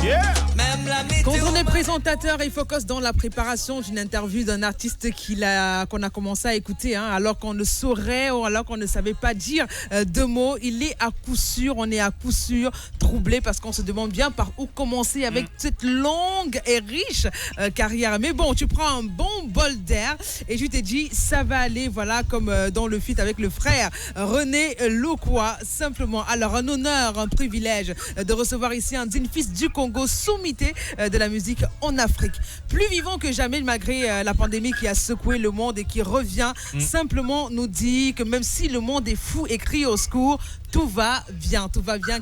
Yeah. Quand on est présentateur et focus dans la préparation d'une interview d'un artiste qu'on a commencé à écouter, alors qu'on ne saurait ou alors qu'on ne savait pas dire deux mots, on est à coup sûr troublé parce qu'on se demande bien par où commencer avec cette longue et riche carrière. Mais bon, tu prends un bon bol d'air et tu te dis ça va aller, voilà, comme dans le feat avec le frère René Lokwa, simplement. Alors un honneur, un privilège de recevoir ici un digne fils du Congo, sommité de la musique en Afrique. Plus vivant que jamais malgré la pandémie qui a secoué le monde et qui revient simplement nous dit que même si le monde est fou et crie au secours, tout va bien,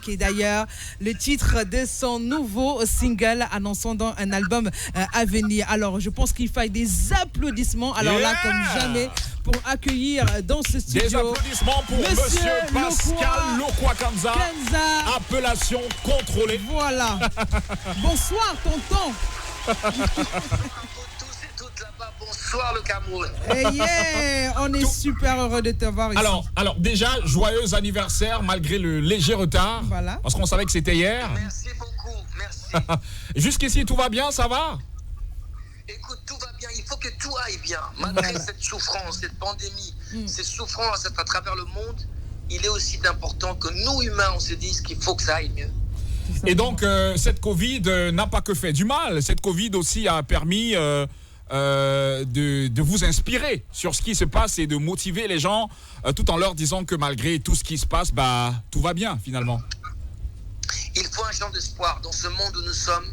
qui est d'ailleurs le titre de son nouveau single annonçant dans un album à venir. Alors je pense qu'il faille des applaudissements, alors là comme jamais, pour accueillir dans ce studio. Des applaudissements pour Monsieur Pascal Lokwa Kanza. Appellation contrôlée. Voilà. Bonsoir, tonton. Bonsoir le Cameroun. On est super heureux de te voir ici. Alors déjà, joyeux anniversaire malgré le léger retard. Voilà. Parce qu'on savait que c'était hier. Merci beaucoup, merci. Jusqu'ici, tout va bien, ça va? Écoute, tout va bien, il faut que tout aille bien. Malgré cette souffrance, cette pandémie, ces souffrances à travers le monde, il est aussi important que nous, humains, on se dise qu'il faut que ça aille mieux. Et donc, cette Covid n'a pas que fait du mal. Cette Covid aussi a permis de vous inspirer sur ce qui se passe et de motiver les gens tout en leur disant que malgré tout ce qui se passe, tout va bien finalement. Il faut un chant d'espoir dans ce monde où nous sommes.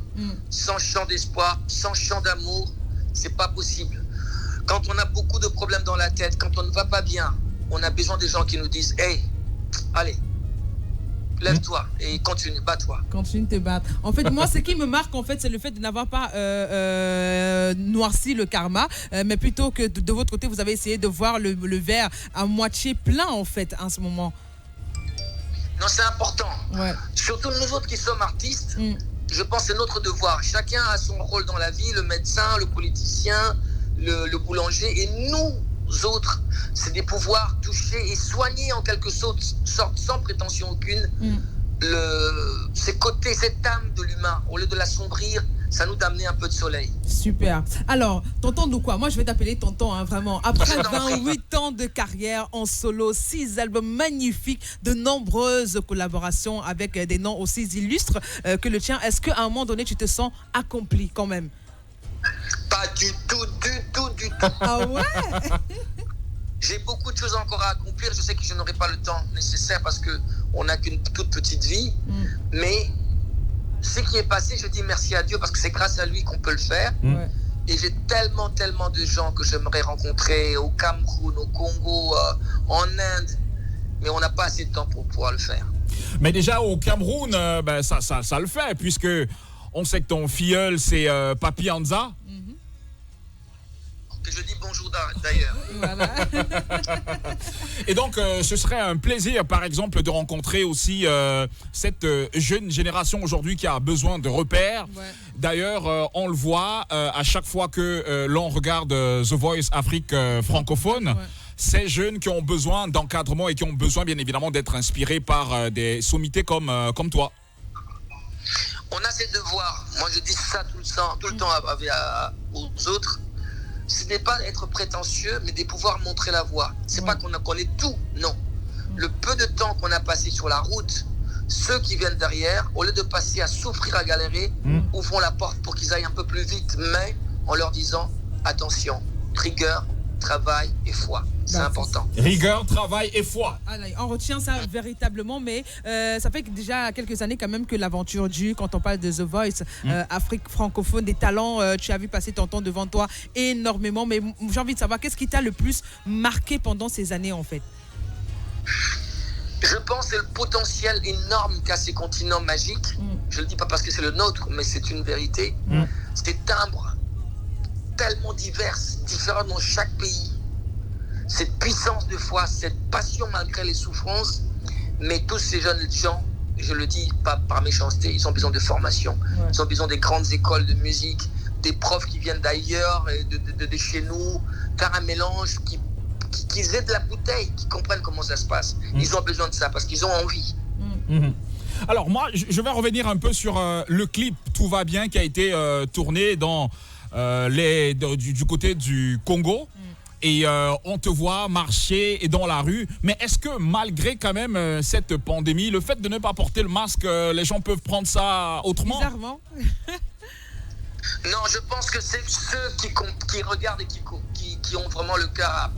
Sans chant d'espoir, sans chant d'amour, c'est pas possible. Quand on a beaucoup de problèmes dans la tête, quand on ne va pas bien, on a besoin des gens qui nous disent « Hey, allez, lève-toi et continue, bats-toi. » Continue de te battre. En fait, moi, ce qui me marque, en fait, c'est le fait de n'avoir pas noirci le karma, mais plutôt que de votre côté, vous avez essayé de voir le verre à moitié plein, en fait, en ce moment. Non, c'est important. Ouais. Surtout nous autres qui sommes artistes, je pense que c'est notre devoir. Chacun a son rôle dans la vie, le médecin, le politicien, le boulanger. Et nous autres, c'est de pouvoir toucher et soigner en quelque sorte sans prétention aucune, ces côtés, cette âme de l'humain. Au lieu de l'assombrir, ça nous d'amener un peu de soleil. Super. Alors, tonton Lokwa, moi je vais t'appeler tonton, vraiment. Après 28 ans de carrière en solo, 6 albums magnifiques, de nombreuses collaborations avec des noms aussi illustres que le tien, est-ce qu'à un moment donné, tu te sens accompli quand même? Pas du tout. Ah ouais? J'ai beaucoup de choses encore à accomplir. Je sais que je n'aurai pas le temps nécessaire parce qu'on n'a qu'une toute petite vie. Mais ce qui est passé, je dis merci à Dieu parce que c'est grâce à lui qu'on peut le faire. Et j'ai tellement de gens que j'aimerais rencontrer au Cameroun, au Congo, en Inde. Mais on n'a pas assez de temps pour pouvoir le faire. Mais déjà au Cameroun, ça le fait puisque on sait que ton filleul c'est Papi Anza. Que je dis bonjour d'ailleurs. Voilà. Et donc, ce serait un plaisir, par exemple, de rencontrer aussi cette jeune génération aujourd'hui qui a besoin de repères. Ouais. D'ailleurs, on le voit à chaque fois que l'on regarde The Voice Afrique francophone. Ces jeunes qui ont besoin d'encadrement et qui ont besoin, bien évidemment, d'être inspirés par des sommités comme toi. On a ces devoirs. Moi, je dis ça tout le temps aux autres. Ce n'est pas être prétentieux, mais de pouvoir montrer la voie. C'est pas qu'on est tout, non. Le peu de temps qu'on a passé sur la route, ceux qui viennent derrière, au lieu de passer à souffrir, à galérer, ouvrons la porte pour qu'ils aillent un peu plus vite, mais en leur disant, attention, rigueur, travail et foi. C'est important. Rigueur, travail et foi. On retient ça véritablement, mais ça fait déjà quelques années quand même que l'aventure dure. Quand on parle de The Voice, Afrique francophone, des talents, tu as vu passer ton temps devant toi énormément. Mais j'ai envie de savoir, qu'est-ce qui t'a le plus marqué pendant ces années en fait? Je pense que c'est le potentiel énorme qu'a ces continents magiques. Je ne le dis pas parce que c'est le nôtre, mais c'est une vérité. Ces timbres tellement différents dans chaque pays. Cette puissance de foi, cette passion malgré les souffrances. Mais tous ces jeunes gens, je le dis pas par méchanceté, ils ont besoin de formation. Ils ont besoin des grandes écoles de musique, des profs qui viennent d'ailleurs, de chez nous, faire un mélange qui aident la bouteille, qui comprennent comment ça se passe. Ils ont besoin de ça parce qu'ils ont envie. Alors moi, je vais revenir un peu sur le clip Tout va bien qui a été tourné du côté du Congo. Et on te voit marcher dans la rue. Mais est-ce que malgré quand même cette pandémie, le fait de ne pas porter le masque, les gens peuvent prendre ça autrement? Bizarrement. Non, je pense que c'est ceux qui regardent et qui ont vraiment le cœur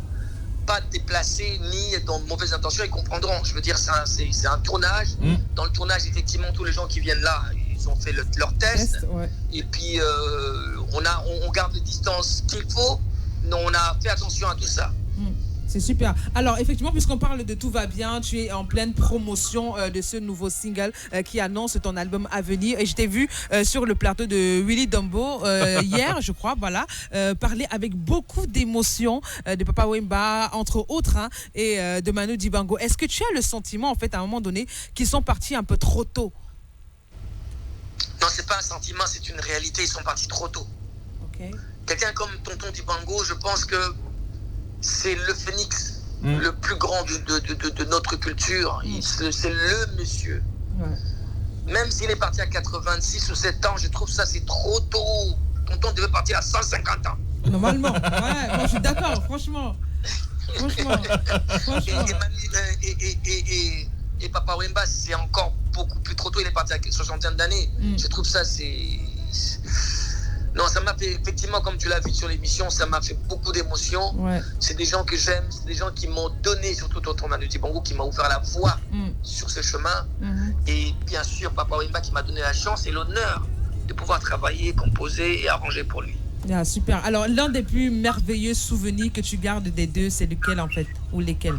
pas déplacé ni dans de mauvaises intentions, ils comprendront. Je veux dire, c'est un tournage. Dans le tournage, effectivement, tous les gens qui viennent là, ils ont fait leur test. Ouais. Et puis, on garde les distances qu'il faut. Non, on a fait attention à tout ça. C'est super. Alors, effectivement, puisqu'on parle de Tout va bien, tu es en pleine promotion de ce nouveau single qui annonce ton album à venir. Et je t'ai vu sur le plateau de Willy Dombo hier, je crois, voilà, parler avec beaucoup d'émotion de Papa Wemba, entre autres, hein, et de Manu Dibango. Est-ce que tu as le sentiment, en fait, à un moment donné, qu'ils sont partis un peu trop tôt? Non, c'est pas un sentiment, c'est une réalité. Ils sont partis trop tôt. Ok. Quelqu'un comme Tonton Dibango, je pense que c'est le phénix le plus grand de notre culture. C'est le monsieur. Ouais. Même s'il est parti à 86 ou 7 ans, je trouve ça c'est trop tôt. Tonton devait partir à 150 ans. Normalement, ouais, moi je suis d'accord, franchement. Et Papa Wemba, c'est encore beaucoup plus trop tôt. Il est parti à 60 d'années. Je trouve ça Non, ça m'a fait, effectivement, comme tu l'as vu sur l'émission, ça m'a fait beaucoup d'émotions. Ouais. C'est des gens que j'aime, c'est des gens qui m'ont donné, surtout Tonton Manu Dibango, qui m'a ouvert la voie sur ce chemin. Et bien sûr, Papa Wemba qui m'a donné la chance et l'honneur de pouvoir travailler, composer et arranger pour lui. Ah, super. Alors, l'un des plus merveilleux souvenirs que tu gardes des deux, c'est lequel en fait? Ou lesquels?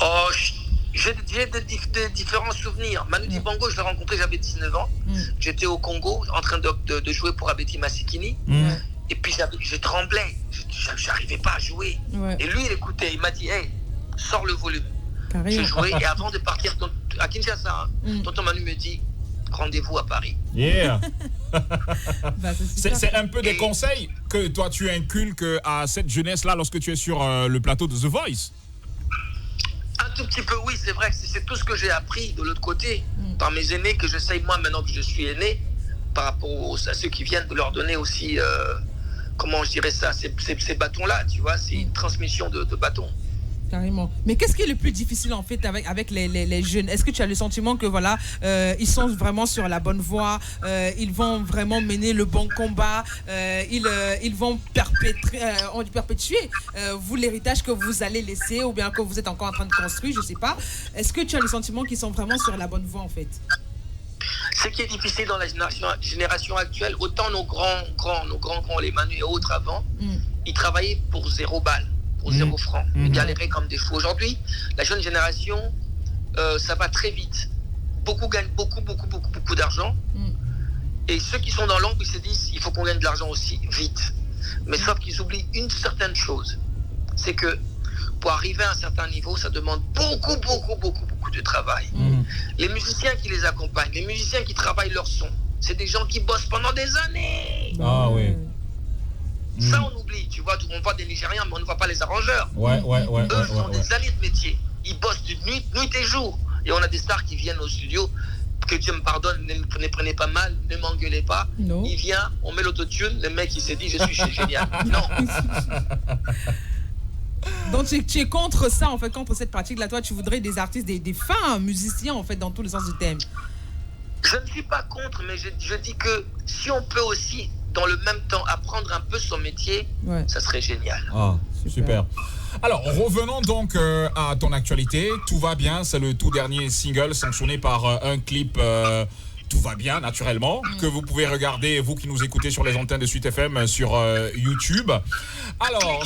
Oh, j'ai des différents souvenirs. Manu Dibango, je l'ai rencontré, j'avais 19 ans. J'étais au Congo en train de jouer pour Abeti Masikini. Et puis je tremblais. Je n'arrivais pas à jouer. Ouais. Et lui, il écoutait. Il m'a dit, hey, sors le volume. Je jouais. Et avant de partir à Kinshasa, tonton Manu me dit, rendez-vous à Paris. Yeah. C'est un peu des conseils que toi, tu inculques à cette jeunesse-là lorsque tu es sur le plateau de The Voice. Un tout petit peu, oui, c'est vrai que c'est tout ce que j'ai appris de l'autre côté, par mes aînés, que j'essaye, moi, maintenant que je suis aîné, par rapport à ceux qui viennent, de leur donner aussi, comment je dirais ça, ces bâtons-là, tu vois, c'est une transmission de bâtons. Carrément. Mais qu'est-ce qui est le plus difficile en fait avec les jeunes? Est-ce que tu as le sentiment que voilà, ils sont vraiment sur la bonne voie, ils vont vraiment mener le bon combat, ils vont perpétuer vous l'héritage que vous allez laisser ou bien que vous êtes encore en train de construire, je sais pas. Est-ce que tu as le sentiment qu'ils sont vraiment sur la bonne voie en fait? Ce qui est difficile dans la génération actuelle, autant nos grands, les Manu et autres avant, ils travaillaient pour 0 balle. Pour 0 francs, ils galéraient comme des fous. Aujourd'hui, la jeune génération, ça va très vite. Beaucoup gagnent beaucoup d'argent. Et ceux qui sont dans l'ombre, ils se disent, il faut qu'on gagne de l'argent aussi vite. Mais sauf qu'ils oublient une certaine chose, c'est que pour arriver à un certain niveau, ça demande beaucoup de travail. Les musiciens qui les accompagnent, les musiciens qui travaillent leur son, c'est des gens qui bossent pendant des années. Ah oui. Ça, on oublie, tu vois, on voit des Nigériens, mais on ne voit pas les arrangeurs. Eux, ils ont des années de métier. Ils bossent de nuit et jour. Et on a des stars qui viennent au studio, que Dieu me pardonne, ne prenez pas mal, ne m'engueulez pas. Non. Il vient, on met l'autotune, le mec, il s'est dit, je suis génial. Non. Donc, tu es contre ça, en fait, contre cette pratique-là. Toi, tu voudrais des artistes, des fins musiciens, en fait, dans tous les sens du thème. Je ne suis pas contre, mais je dis que si on peut aussi, dans le même temps, apprendre un peu son métier, ça serait génial. Ah, super. Alors, revenons donc à ton actualité. Tout va bien, c'est le tout dernier single sanctionné par un clip Tout va bien, naturellement, que vous pouvez regarder, vous qui nous écoutez sur les antennes de Suite FM sur YouTube. Alors,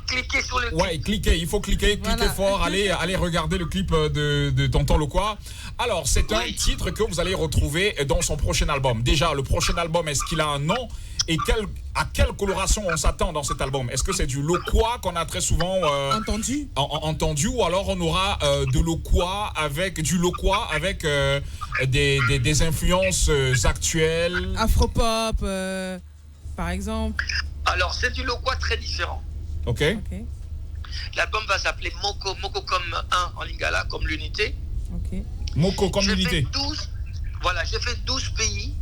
cliquez sur le clip. Ouais, cliquez, il faut cliquer fort, allez regarder le clip de Tonton Lokwa. Alors, c'est un titre que vous allez retrouver dans son prochain album. Déjà, le prochain album, est-ce qu'il a un nom? Et à quelle coloration on s'attend dans cet album? Est-ce que c'est du Lokwa qu'on a très souvent entendu, ou alors on aura du Lokwa avec des influences actuelles? Afropop, par exemple. Alors, c'est du Lokwa très différent. Ok. L'album va s'appeler Moko comme un en lingala, comme l'unité. Ok. Moko comme l'unité. J'ai fait 12 pays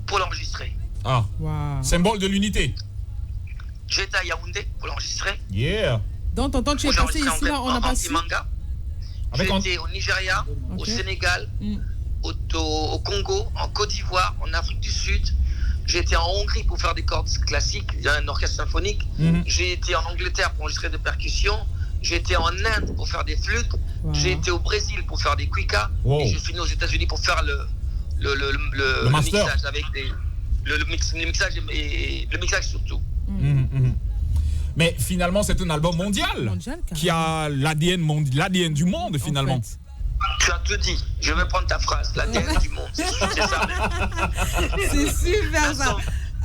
pour l'enregistrer. Ah, Wow. symbole de l'unité. J'étais à Yaoundé pour l'enregistrer. Yeah. Dans ton temps, tu es passé ici, là, on n'a pas su. J'étais au Nigeria, au Sénégal, au Congo, en Côte d'Ivoire, en Afrique du Sud. J'étais en Hongrie pour faire des cordes classiques, un orchestre symphonique. J'ai été en Angleterre pour enregistrer des percussions. J'ai été en Inde pour faire des flûtes. Wow. J'ai été au Brésil pour faire des cuicas. Wow. Et j'ai fini aux États-Unis pour faire le mixage avec le mixage et le mixage surtout. Mais finalement, c'est un album mondial qui a l'ADN du monde finalement. En fait. Tu as tout dit. Je vais prendre ta phrase. L'ADN du monde. C'est ça. C'est super ça.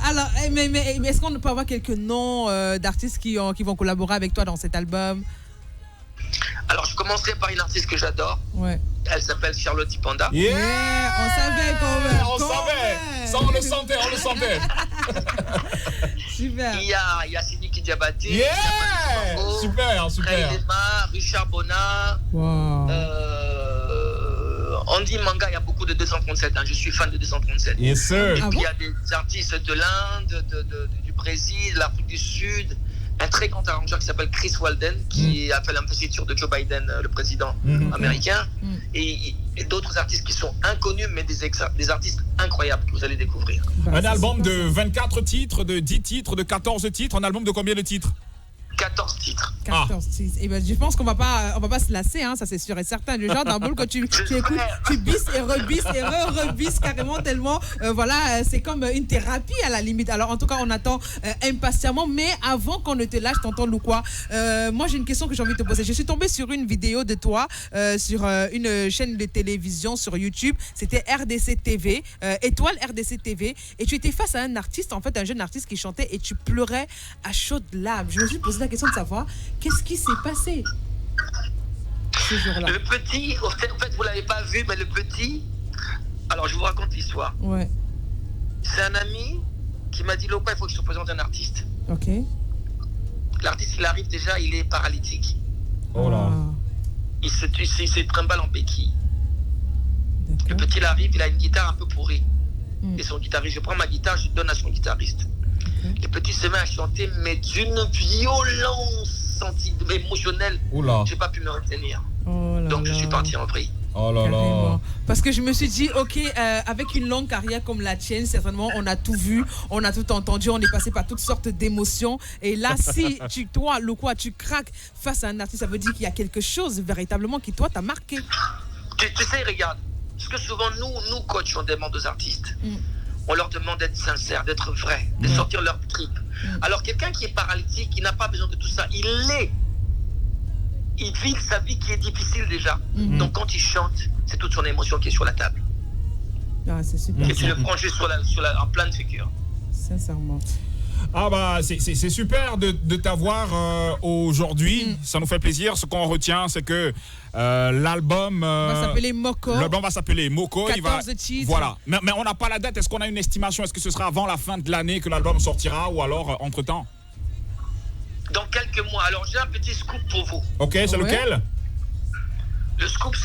Alors, mais est-ce qu'on peut avoir quelques noms d'artistes qui vont collaborer avec toi dans cet album? Alors, je commencerai par une artiste que j'adore. Ouais. Elle s'appelle Charlotte Panda. Yeah, on savait quand même. On savait. Ça, on le sentait. Super. Il y a Sidiki Diabaté. Yeah. Super. Lema, Richard Bonnat. Wow. Andy Manga, il y a beaucoup de 237. Je suis fan de 237. Yes, sir. Et puis, il y a des artistes de l'Inde, du Brésil, de l'Afrique du Sud. Un très grand arrangeur qui s'appelle Chris Walden, qui a fait l'investiture de Joe Biden, le président américain, et d'autres artistes qui sont inconnus, mais des artistes incroyables que vous allez découvrir. Un album de 24 titres, de 10 titres, de 14 titres, un album de combien de titres? 14 titres. 14 titres. Et ben, je pense qu'on va pas se lasser, ça c'est sûr et certain. Le genre d'un boule que tu écoutes, tu bisses et rebisses carrément tellement, c'est comme une thérapie à la limite. Alors en tout cas, on attend impatiemment. Mais avant qu'on ne te lâche, tonton Loukwa, moi j'ai une question que j'ai envie de te poser. Je suis tombée sur une vidéo de toi sur une chaîne de télévision sur YouTube. C'était RDC TV, Étoile RDC TV, et tu étais face à un artiste, en fait un jeune artiste qui chantait et tu pleurais à chaudes larmes. Je me suis posé la question de savoir qu'est-ce qui s'est passé ce jour-là. Le petit, en fait vous l'avez pas vu, mais le petit, alors je vous raconte l'histoire. Ouais. C'est un ami qui m'a dit Loukwa, il faut que je te présente un artiste. Ok. L'artiste, il arrive déjà, il est paralytique. Oh là. Il se trimballe en béquille. Le petit, il arrive, il a une guitare un peu pourrie. Et son guitariste, je prends ma guitare, je donne à son guitariste. Le petit se met à chanter, mais d'une violence émotionnelle. Je n'ai pas pu me retenir. Donc je suis parti en vrille. Oh là là. Parce que je me suis dit, ok, avec une longue carrière comme la tienne, certainement, on a tout vu, on a tout entendu, on est passé par toutes sortes d'émotions. Et là, si toi, Loukwa, tu craques face à un artiste, ça veut dire qu'il y a quelque chose véritablement qui, toi, t'a marqué. Tu sais, regarde, parce que souvent, nous coachs, on demande aux artistes. On leur demande d'être sincères, d'être vrais, de sortir leur trip. Alors quelqu'un qui est paralytique, il n'a pas besoin de tout ça. Il vit sa vie qui est difficile déjà. Donc quand il chante, c'est toute son émotion qui est sur la table. Ah, c'est super. Et tu le prends juste en pleine figure. Sincèrement. Ah bah c'est super de t'avoir aujourd'hui. Ça nous fait plaisir. Ce qu'on retient, c'est que l'album va s'appeler Moko. L'album va s'appeler Moko. 14 titres. Voilà. Mais on n'a pas la date. Est-ce qu'on a une estimation? Est-ce que ce sera avant la fin de l'année que l'album sortira ou alors entre-temps? Dans quelques mois. Alors j'ai un petit scoop pour vous. Ok, c'est lequel? Le scoop,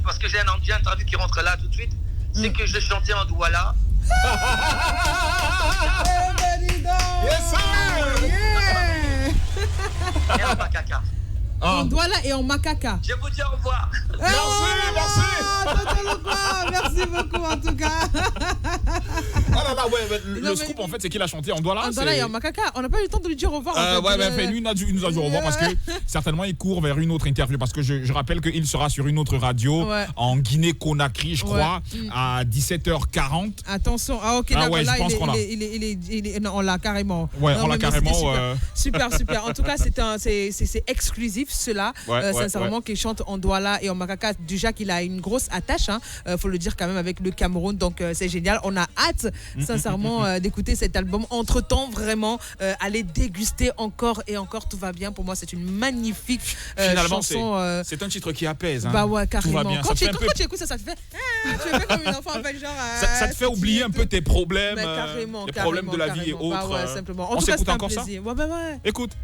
parce que j'ai un interview qui rentre là tout de suite, c'est que je chantais en Douala. Yes sir! Et en Makaka. En Douala et en Makaka. Je vous dis au revoir. Merci beaucoup en tout cas. Le scoop en fait c'est qu'il a chanté en Douala. En Douala et en Makaka. On n'a pas eu le temps de lui dire au revoir. Lui il nous a dit au revoir parce que certainement il court vers une autre interview parce que je rappelle qu'il sera sur une autre radio en Guinée-Conakry, je crois, à 17h40. Attention, ok, d'accord, là on l'a carrément. Ouais, on l'a carrément. Super. En tout cas, c'est exclusif cela. Sincèrement, qu'il chante en Douala et en Makaka, déjà qu'il a une grosse attache, faut le dire quand même avec le Cameroun, donc c'est génial. On a hâte, sincèrement, d'écouter cet album. Entre-temps, vraiment, aller déguster encore et encore, tout va bien. Pour moi, c'est une magnifique chanson. C'est un titre qui apaise. Bah ouais, carrément. Tout va bien. Quand tu écoutes ça te fait. Tu fais comme une enfant, en fait, genre. Ça te fait oublier un peu tes problèmes, carrément, les problèmes de la vie et autres. Bah ouais, simplement. On s'écoute encore ça? Ouais. Écoute.